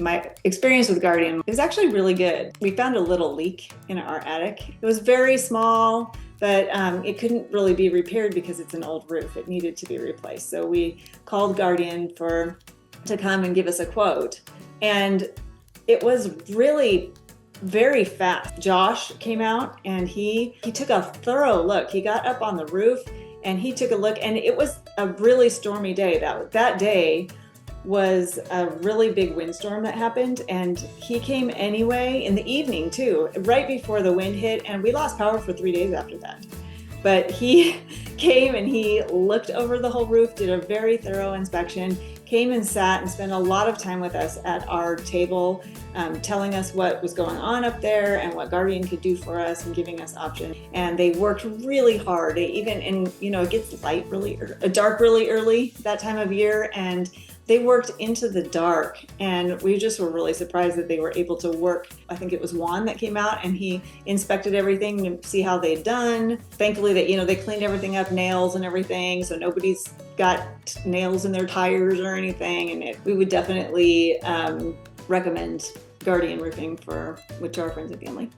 My experience with Guardian is actually really good. We found a little leak in our attic. It was very small, but it couldn't really be repaired because it's an old roof. It needed to be replaced. So we called Guardian to come and give us a quote. And it was really very fast. Josh came out and he took a thorough look. He got up on the roof and he took a look, and it was a really stormy day. That day was a really big windstorm that happened, and he came anyway in the evening too, right before the wind hit, and we lost power for 3 days after that. But he came and he looked over the whole roof, did a very thorough inspection, came and sat and spent a lot of time with us at our table, telling us what was going on up there and what Guardian could do for us and giving us options. And they worked really hard. It gets dark really early that time of year, and they worked into the dark, and we just were really surprised that they were able to work. I think it was Juan that came out and he inspected everything to see how they'd done. Thankfully they cleaned everything up, nails and everything, so nobody's got nails in their tires or anything. And we would definitely recommend Guardian Roofing to our friends and family.